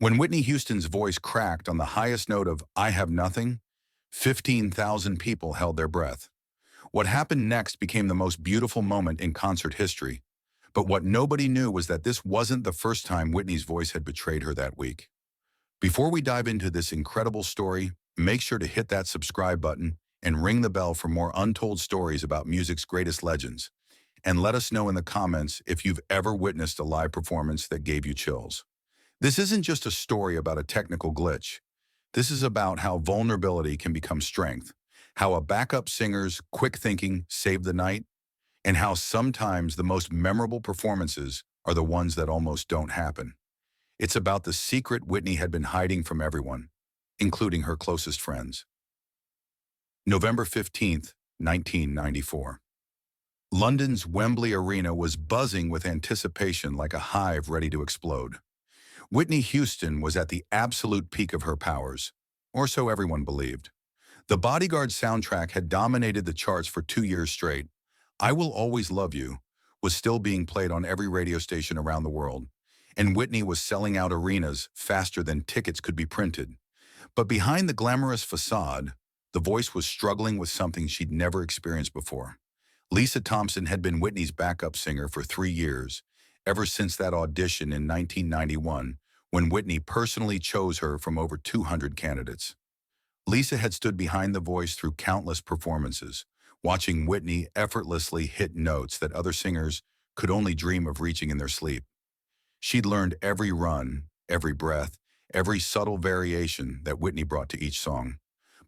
When Whitney Houston's voice cracked on the highest note of I Have Nothing, 15,000 people held their breath. What happened next became the most beautiful moment in concert history. But what nobody knew was that this wasn't the first time Whitney's voice had betrayed her that week. Before we dive into this incredible story, make sure to hit that subscribe button and ring the bell for more untold stories about music's greatest legends. And let us know in the comments if you've ever witnessed a live performance that gave you chills. This isn't just a story about a technical glitch. This is about how vulnerability can become strength, how a backup singer's quick thinking saved the night, and how sometimes the most memorable performances are the ones that almost don't happen. It's about the secret Whitney had been hiding from everyone, including her closest friends. November 15th, 1994. London's Wembley Arena was buzzing with anticipation like a hive ready to explode. Whitney Houston was at the absolute peak of her powers, or so everyone believed. The Bodyguard soundtrack had dominated the charts for 2 years straight. I Will Always Love You was still being played on every radio station around the world, and Whitney was selling out arenas faster than tickets could be printed. But behind the glamorous facade, the voice was struggling with something she'd never experienced before. Lisa Thompson had been Whitney's backup singer for 3 years, ever since that audition in 1991, when Whitney personally chose her from over 200 candidates. Lisa had stood behind the voice through countless performances, watching Whitney effortlessly hit notes that other singers could only dream of reaching in their sleep. She'd learned every run, every breath, every subtle variation that Whitney brought to each song.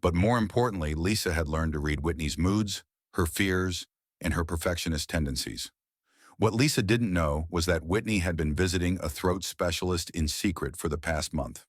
But more importantly, Lisa had learned to read Whitney's moods, her fears, and her perfectionist tendencies. What Lisa didn't know was that Whitney had been visiting a throat specialist in secret for the past month.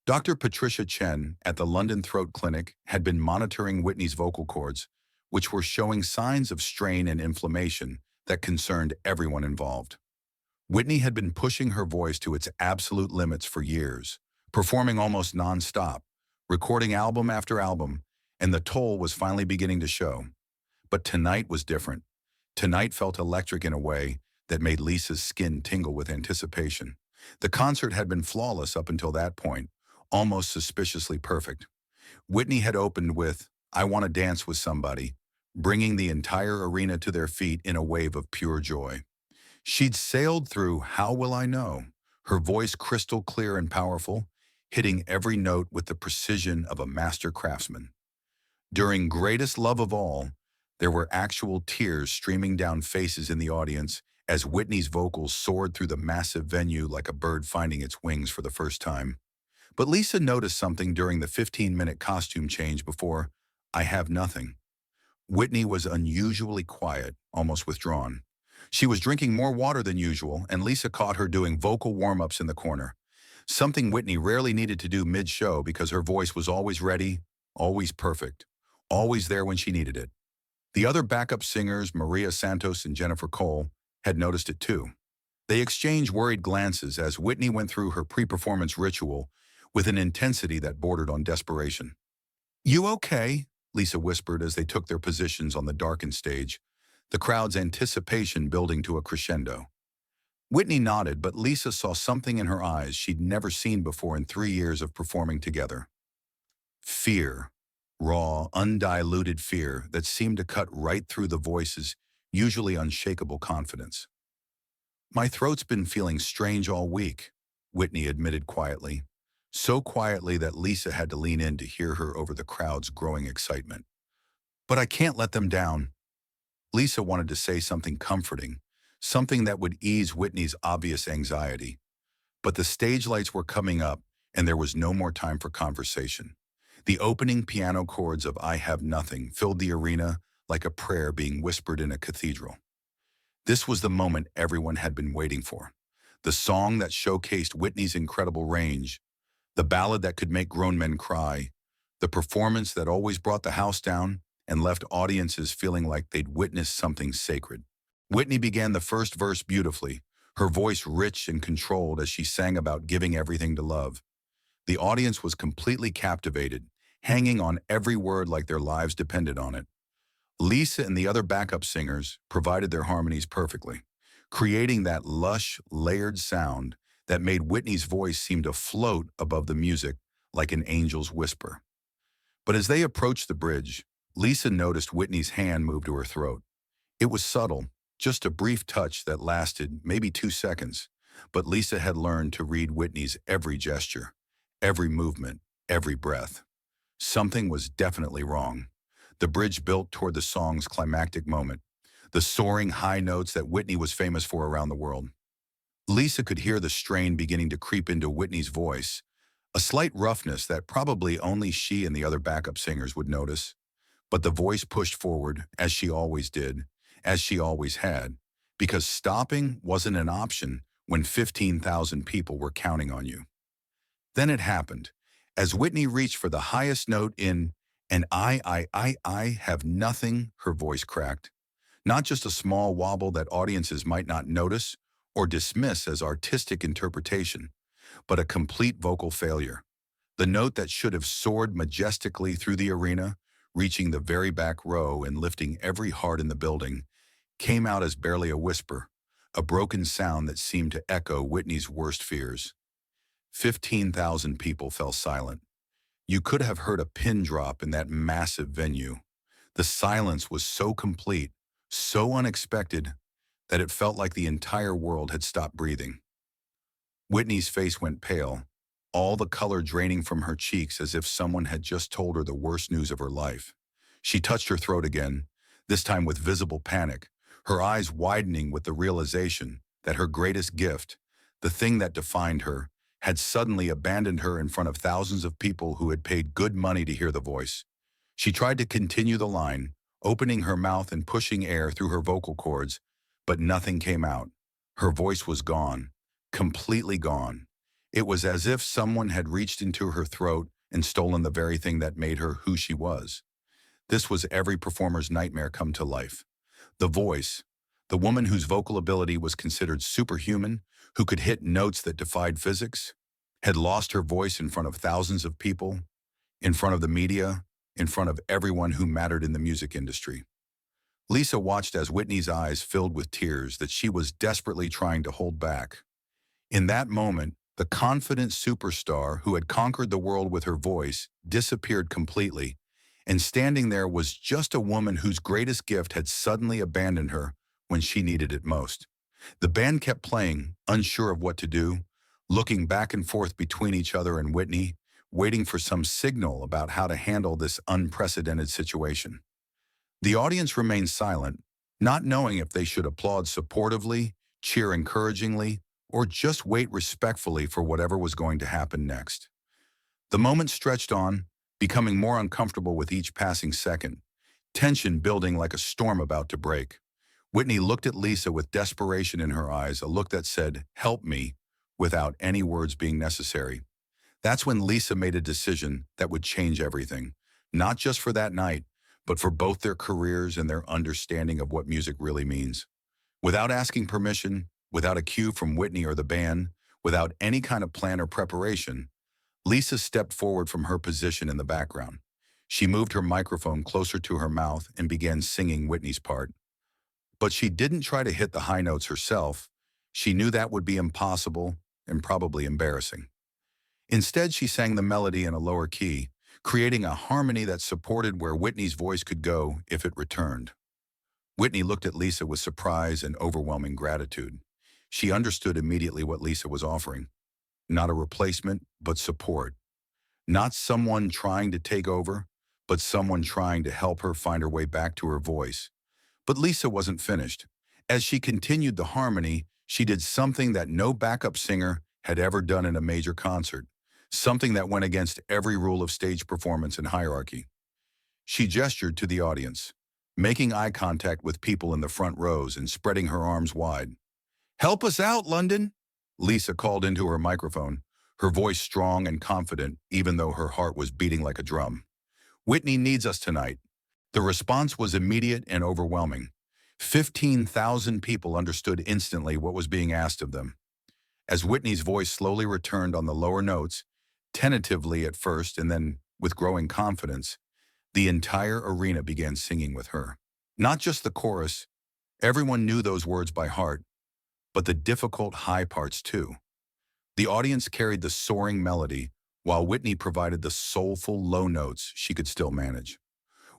Dr. Patricia Chen at the London Throat Clinic had been monitoring Whitney's vocal cords, which were showing signs of strain and inflammation that concerned everyone involved. Whitney had been pushing her voice to its absolute limits for years, performing almost non-stop, recording album after album, and the toll was finally beginning to show. But tonight was different. Tonight felt electric in a way that made Lisa's skin tingle with anticipation. The concert had been flawless up until that point, almost suspiciously perfect. Whitney had opened with I Want to Dance with Somebody, bringing the entire arena to their feet in a wave of pure joy. She'd sailed through How Will I Know, her voice crystal clear and powerful, hitting every note with the precision of a master craftsman. During Greatest Love of All, there were actual tears streaming down faces in the audience as Whitney's vocals soared through the massive venue like a bird finding its wings for the first time. But Lisa noticed something during the 15-minute costume change before I Have Nothing. Whitney was unusually quiet, almost withdrawn. She was drinking more water than usual, and Lisa caught her doing vocal warm-ups in the corner, something Whitney rarely needed to do mid-show because her voice was always ready, always perfect, always there when she needed it. The other backup singers, Maria Santos and Jennifer Cole, had noticed it too. They exchanged worried glances as Whitney went through her pre-performance ritual with an intensity that bordered on desperation. "You okay?" Lisa whispered as they took their positions on the darkened stage, the crowd's anticipation building to a crescendo. Whitney nodded, but Lisa saw something in her eyes she'd never seen before in 3 years of performing together. Fear. Raw, undiluted fear that seemed to cut right through the voice's usually unshakable confidence. "My throat's been feeling strange all week," Whitney admitted quietly, so quietly that Lisa had to lean in to hear her over the crowd's growing excitement. "But I can't let them down." Lisa wanted to say something comforting, something that would ease Whitney's obvious anxiety. But the stage lights were coming up, and there was no more time for conversation. The opening piano chords of I Have Nothing filled the arena like a prayer being whispered in a cathedral. This was the moment everyone had been waiting for. The song that showcased Whitney's incredible range, the ballad that could make grown men cry, the performance that always brought the house down and left audiences feeling like they'd witnessed something sacred. Whitney began the first verse beautifully, her voice rich and controlled as she sang about giving everything to love. The audience was completely captivated, hanging on every word like their lives depended on it. Lisa and the other backup singers provided their harmonies perfectly, creating that lush, layered sound that made Whitney's voice seem to float above the music like an angel's whisper. But as they approached the bridge, Lisa noticed Whitney's hand move to her throat. It was subtle, just a brief touch that lasted maybe 2 seconds, but Lisa had learned to read Whitney's every gesture, every movement, every breath. Something was definitely wrong. The bridge built toward the song's climactic moment, the soaring high notes that Whitney was famous for around the world. Lisa could hear the strain beginning to creep into Whitney's voice, a slight roughness that probably only she and the other backup singers would notice. But the voice pushed forward, as she always did, as she always had, because stopping wasn't an option when 15,000 people were counting on you. Then it happened. As Whitney reached for the highest note in "And I have nothing," her voice cracked. Not just a small wobble that audiences might not notice or dismiss as artistic interpretation, but a complete vocal failure. The note that should have soared majestically through the arena, reaching the very back row and lifting every heart in the building, came out as barely a whisper, a broken sound that seemed to echo Whitney's worst fears. 15,000 people fell silent. You could have heard a pin drop in that massive venue. The silence was so complete, so unexpected, that it felt like the entire world had stopped breathing. Whitney's face went pale, all the color draining from her cheeks as if someone had just told her the worst news of her life. She touched her throat again, this time with visible panic, her eyes widening with the realization that her greatest gift, the thing that defined her, had suddenly abandoned her in front of thousands of people who had paid good money to hear the voice. She tried to continue the line, opening her mouth and pushing air through her vocal cords, but nothing came out. Her voice was gone, completely gone. It was as if someone had reached into her throat and stolen the very thing that made her who she was. This was every performer's nightmare come to life. The voice, the woman whose vocal ability was considered superhuman, who could hit notes that defied physics, had lost her voice in front of thousands of people, in front of the media, in front of everyone who mattered in the music industry. Lisa watched as Whitney's eyes filled with tears that she was desperately trying to hold back. In that moment, the confident superstar who had conquered the world with her voice disappeared completely, and standing there was just a woman whose greatest gift had suddenly abandoned her when she needed it most. The band kept playing, unsure of what to do, looking back and forth between each other and Whitney, waiting for some signal about how to handle this unprecedented situation. The audience remained silent, not knowing if they should applaud supportively, cheer encouragingly, or just wait respectfully for whatever was going to happen next. The moment stretched on, becoming more uncomfortable with each passing second, tension building like a storm about to break. Whitney looked at Lisa with desperation in her eyes, a look that said, "Help me," without any words being necessary. That's when Lisa made a decision that would change everything, not just for that night, but for both their careers and their understanding of what music really means. Without asking permission, without a cue from Whitney or the band, without any kind of plan or preparation, Lisa stepped forward from her position in the background. She moved her microphone closer to her mouth and began singing Whitney's part. But she didn't try to hit the high notes herself. She knew that would be impossible and probably embarrassing. Instead, she sang the melody in a lower key, creating a harmony that supported where Whitney's voice could go if it returned. Whitney looked at Lisa with surprise and overwhelming gratitude. She understood immediately what Lisa was offering. Not a replacement, but support. Not someone trying to take over, but someone trying to help her find her way back to her voice. But Lisa wasn't finished. As she continued the harmony, she did something that no backup singer had ever done in a major concert, something that went against every rule of stage performance and hierarchy. She gestured to the audience, making eye contact with people in the front rows and spreading her arms wide. "Help us out, London," Lisa called into her microphone, her voice strong and confident, even though her heart was beating like a drum. "Whitney needs us tonight." The response was immediate and overwhelming. 15,000 people understood instantly what was being asked of them. As Whitney's voice slowly returned on the lower notes, tentatively at first and then with growing confidence, the entire arena began singing with her. Not just the chorus, everyone knew those words by heart, but the difficult high parts too. The audience carried the soaring melody, while Whitney provided the soulful low notes she could still manage.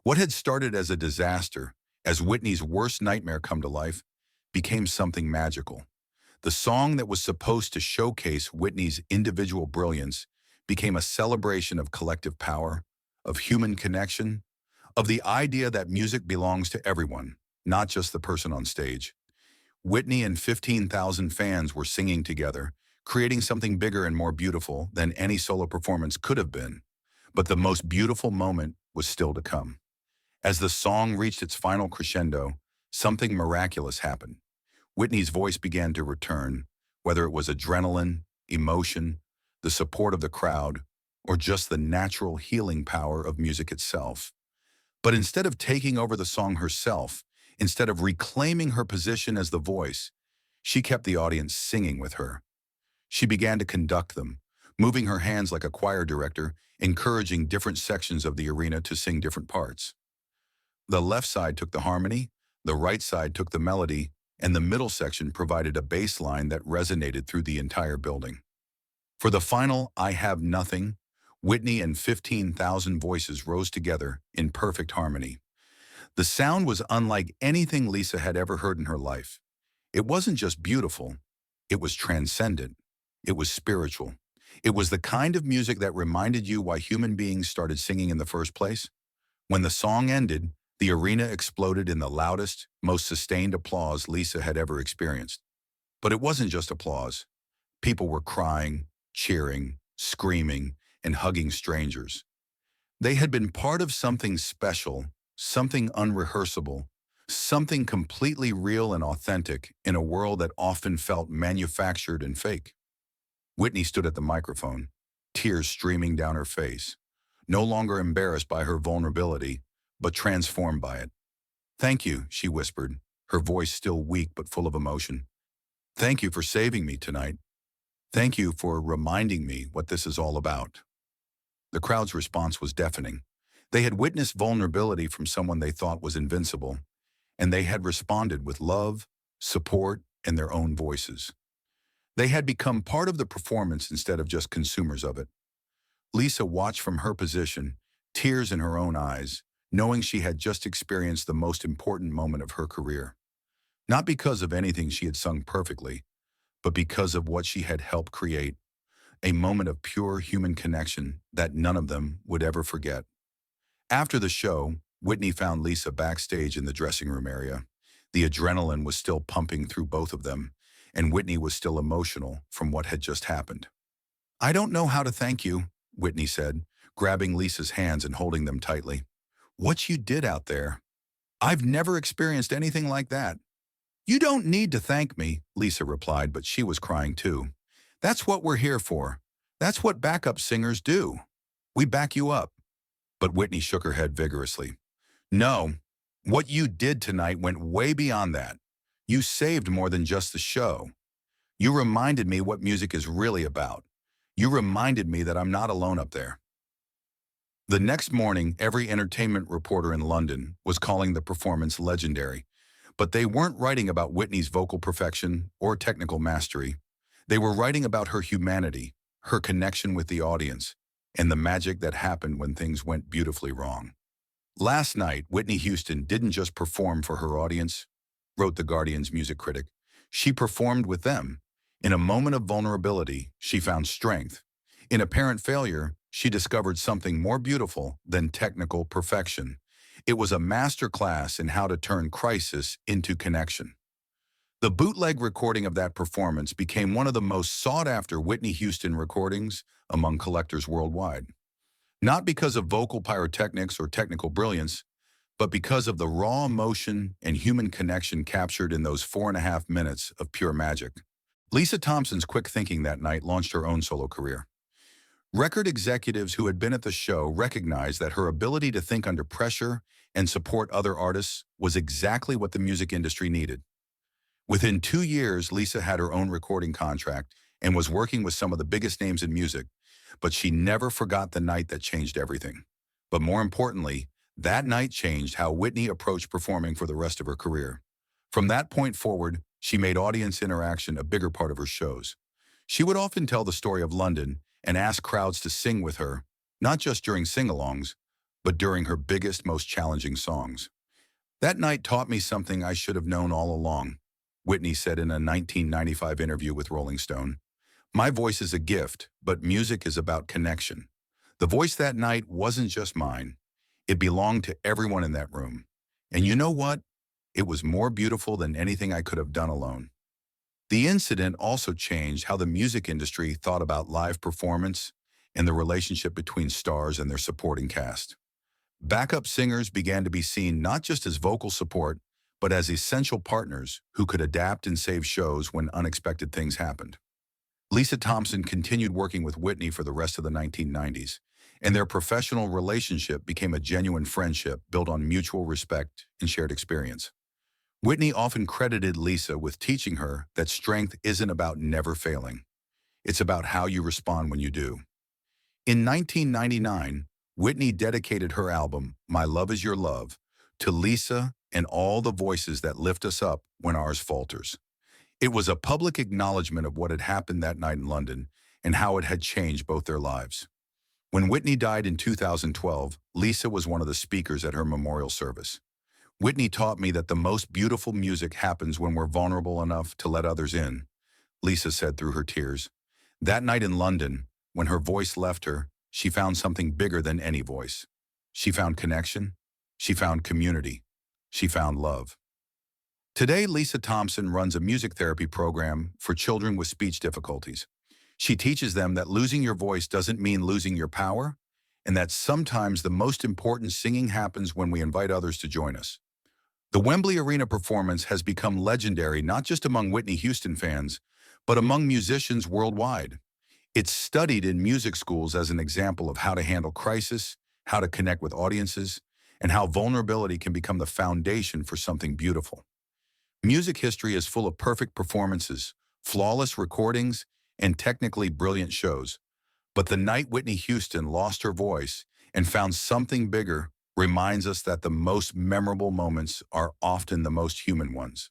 What had started as a disaster, as Whitney's worst nightmare come to life, became something magical. The song that was supposed to showcase Whitney's individual brilliance became a celebration of collective power, of human connection, of the idea that music belongs to everyone, not just the person on stage. Whitney and 15,000 fans were singing together, creating something bigger and more beautiful than any solo performance could have been. But the most beautiful moment was still to come. As the song reached its final crescendo, something miraculous happened. Whitney's voice began to return, whether it was adrenaline, emotion, the support of the crowd, or just the natural healing power of music itself. But instead of taking over the song herself, instead of reclaiming her position as the voice, she kept the audience singing with her. She began to conduct them, moving her hands like a choir director, encouraging different sections of the arena to sing different parts. The left side took the harmony, the right side took the melody, and the middle section provided a bass line that resonated through the entire building. For the final "I Have Nothing," Whitney and 15,000 voices rose together in perfect harmony. The sound was unlike anything Lisa had ever heard in her life. It wasn't just beautiful, it was transcendent. It was spiritual. It was the kind of music that reminded you why human beings started singing in the first place. When the song ended, the arena exploded in the loudest, most sustained applause Lisa had ever experienced. But it wasn't just applause. People were crying, cheering, screaming, and hugging strangers. They had been part of something special, something unrehearsable, something completely real and authentic in a world that often felt manufactured and fake. Whitney stood at the microphone, tears streaming down her face, no longer embarrassed by her vulnerability, but transformed by it. "Thank you," she whispered, her voice still weak but full of emotion. "Thank you for saving me tonight. Thank you for reminding me what this is all about." The crowd's response was deafening. They had witnessed vulnerability from someone they thought was invincible, and they had responded with love, support, and their own voices. They had become part of the performance instead of just consumers of it. Lisa watched from her position, tears in her own eyes, knowing she had just experienced the most important moment of her career. Not because of anything she had sung perfectly, but because of what she had helped create, a moment of pure human connection that none of them would ever forget. After the show, Whitney found Lisa backstage in the dressing room area. The adrenaline was still pumping through both of them, and Whitney was still emotional from what had just happened. "I don't know how to thank you," Whitney said, grabbing Lisa's hands and holding them tightly. "What you did out there, I've never experienced anything like that." "You don't need to thank me," Lisa replied, but she was crying too. "That's what we're here for. That's what backup singers do. We back you up." But Whitney shook her head vigorously. "No, what you did tonight went way beyond that. You saved more than just the show. You reminded me what music is really about. You reminded me that I'm not alone up there." The next morning, every entertainment reporter in London was calling the performance legendary. But they weren't writing about Whitney's vocal perfection or technical mastery. They were writing about her humanity, her connection with the audience, and the magic that happened when things went beautifully wrong. "Last night, Whitney Houston didn't just perform for her audience," wrote The Guardian's music critic. "She performed with them. In a moment of vulnerability, she found strength. In apparent failure, she discovered something more beautiful than technical perfection. It was a master class in how to turn crisis into connection." The bootleg recording of that performance became one of the most sought-after Whitney Houston recordings among collectors worldwide. Not because of vocal pyrotechnics or technical brilliance, but because of the raw emotion and human connection captured in those 4.5 minutes of pure magic. Lisa Thompson's quick thinking that night launched her own solo career. Record executives who had been at the show recognized that her ability to think under pressure and support other artists was exactly what the music industry needed. Within 2 years, Lisa had her own recording contract and was working with some of the biggest names in music, but she never forgot the night that changed everything. But more importantly, that night changed how Whitney approached performing for the rest of her career. From that point forward, she made audience interaction a bigger part of her shows. She would often tell the story of London and ask crowds to sing with her, not just during sing-alongs, but during her biggest, most challenging songs. That night taught me something I should have known all along, Whitney said in a 1995 interview with Rolling Stone. My voice is a gift, but music is about connection. The voice that night wasn't just mine. It belonged to everyone in that room. And you know what? It was more beautiful than anything I could have done alone. The incident also changed how the music industry thought about live performance and the relationship between stars and their supporting cast. Backup singers began to be seen not just as vocal support, but as essential partners who could adapt and save shows when unexpected things happened. Lisa Thompson continued working with Whitney for the rest of the 1990s, and their professional relationship became a genuine friendship built on mutual respect and shared experience. Whitney often credited Lisa with teaching her that strength isn't about never failing. It's about how you respond when you do. In 1999, Whitney dedicated her album, My Love Is Your Love, to Lisa and all the voices that lift us up when ours falters. It was a public acknowledgement of what had happened that night in London and how it had changed both their lives. When Whitney died in 2012, Lisa was one of the speakers at her memorial service. Whitney taught me that the most beautiful music happens when we're vulnerable enough to let others in, Lisa said through her tears. That night in London, when her voice left her, she found something bigger than any voice. She found connection. She found community. She found love. Today, Lisa Thompson runs a music therapy program for children with speech difficulties. She teaches them that losing your voice doesn't mean losing your power, and that sometimes the most important singing happens when we invite others to join us. The Wembley Arena performance has become legendary not just among Whitney Houston fans, but among musicians worldwide. It's studied in music schools as an example of how to handle crisis, how to connect with audiences, and how vulnerability can become the foundation for something beautiful. Music history is full of perfect performances, flawless recordings, and technically brilliant shows. But the night Whitney Houston lost her voice and found something bigger reminds us that the most memorable moments are often the most human ones.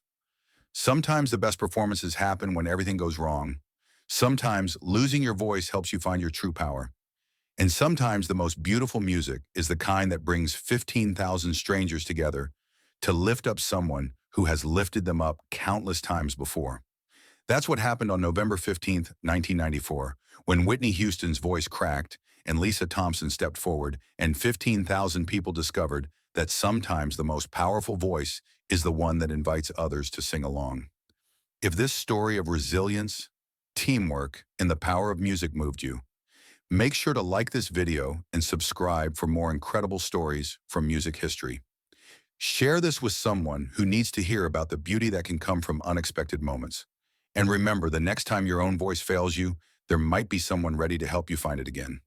Sometimes the best performances happen when everything goes wrong. Sometimes losing your voice helps you find your true power. And sometimes the most beautiful music is the kind that brings 15,000 strangers together to lift up someone who has lifted them up countless times before. That's what happened on November 15th, 1994, when Whitney Houston's voice cracked and Lisa Thompson stepped forward, and 15,000 people discovered that sometimes the most powerful voice is the one that invites others to sing along. If this story of resilience, teamwork, and the power of music moved you, make sure to like this video and subscribe for more incredible stories from music history. Share this with someone who needs to hear about the beauty that can come from unexpected moments. And remember, the next time your own voice fails you, there might be someone ready to help you find it again.